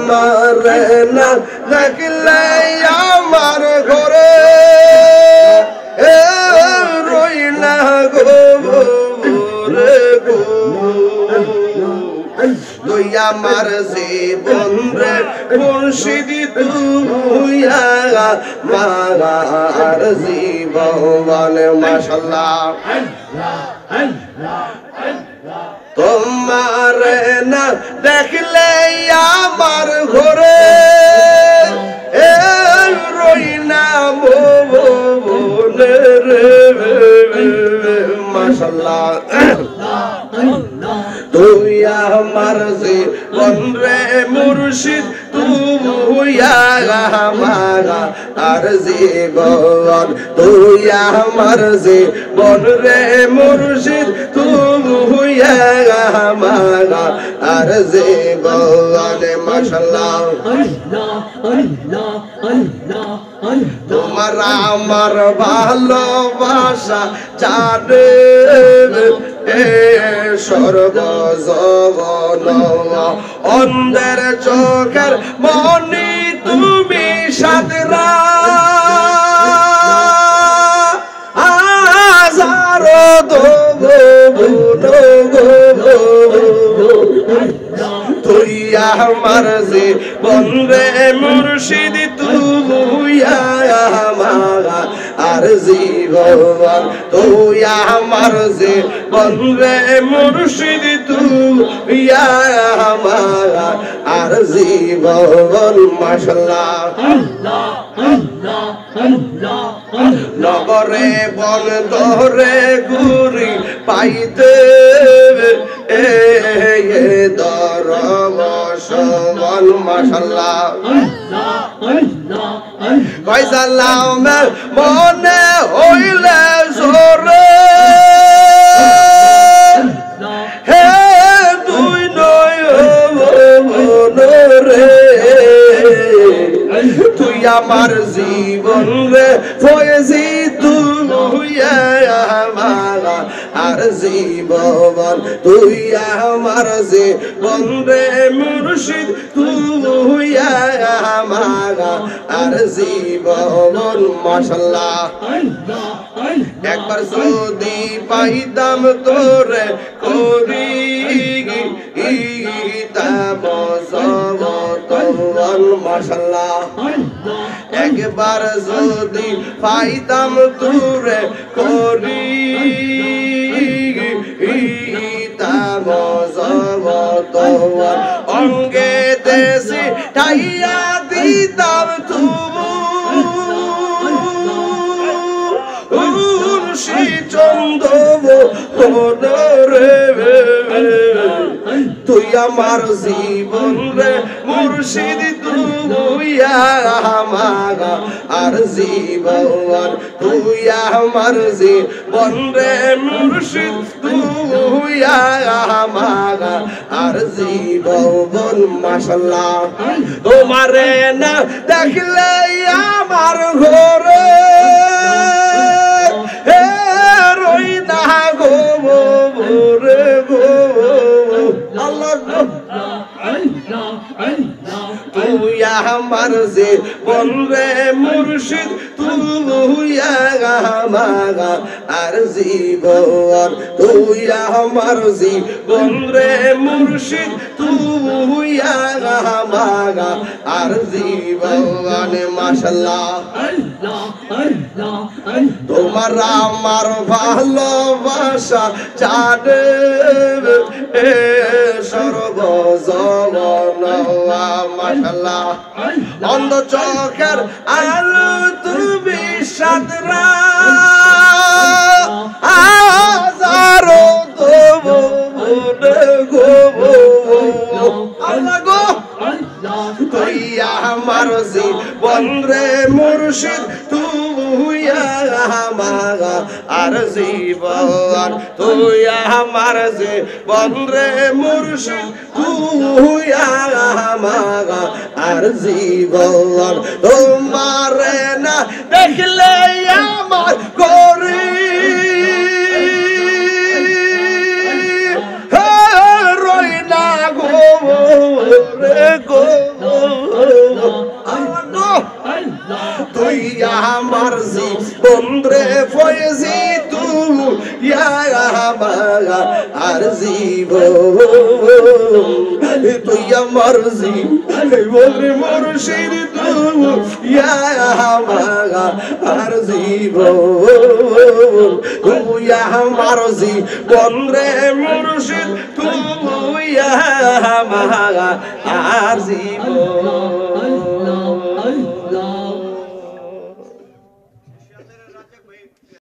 তোমারে না দেখলে আমার ঘরে রই না গো রে গো তুই আমার জীবন রে মুর্শিদ তুই আমার জীবন মাশাআল্লাহ তোমারে না দেখলে আমার ঘরে রই না মনে রে মাশাআল্লাহ তুই আমার জীবন রে মুর্শিদ তুই আমার আর জীবন তুই আমার জীবন রে মুর্শিদ তুই আমার আর জীবন মাশাআল্লাহ তোমার আমার ভালোবাসা জানে সর্বজগন অন্ধের চোখের মনি তুমি সাদরা আজারো তুই আমার জীবন রে মুর্শিদ তুই আমার আর জীবন তুই আমার জীবন রে মুর্শিদ তুই আমার আর জীবন মাশাআল্লাহ নগরে বন ধরে ঘুরি পাইতে দরবন মাশাআল্লাহ কয়সালাম মনে হইলে জোরে হে দুই নয়ন রে তুই আমার জীবন রে ফয়েজি তুই আমার আর জীবন তুই আমার জীবন রে মুর্শিদ তুই আমার আর জীবন মাশাআল্লাহ একবার যদি পাইতাম তোরে করি মাশাআল্লাহ একবার যদি পাইতাম তোরে করি অঙ্গে দেশে ঠাইয়া দিতাম তুমুর্শি চন্দ্র রে তুই আমার জীবন রে মুর্শিদ তুই আমার আর জীবন তুই আমার জীবন রে মুর্শিদ তুই আমার আর জীবন মাশাআল্লাহ তোমারে না দেখলে আমার ঘরে রই না গো রে গো আল্লাহ তুই আমার জীবন রে মুর্শিদ তুই আমার আর জীবন তুই আমার জীবন রে মুর্শিদ তুই আমার আর জীবন মাশাআল্লাহ তোমার আমার ভালোবাসা জানে সর্বজগন মাশাআল্লাহ অন্ধ চোখের আলো তুমি সাদরা আজারো গো আল্লাহ গো তুই আমার জীবন রে মুর্শিদ তুই আমার আর জীবন তুই আমার জীবন রে মুর্শিদ তুই আমার আর জীবন তোমারে না দেখলে আমার গরি রই না গো রে গো তুই আমার জীবনরে ফয়েজি তুই আমার আর জীবন তুই আমার জীবনরে মুর্শিদ তুই আমার আর জীবন তুই আমার জীবনরে মুর্শিদ তুই আমার আর জীবন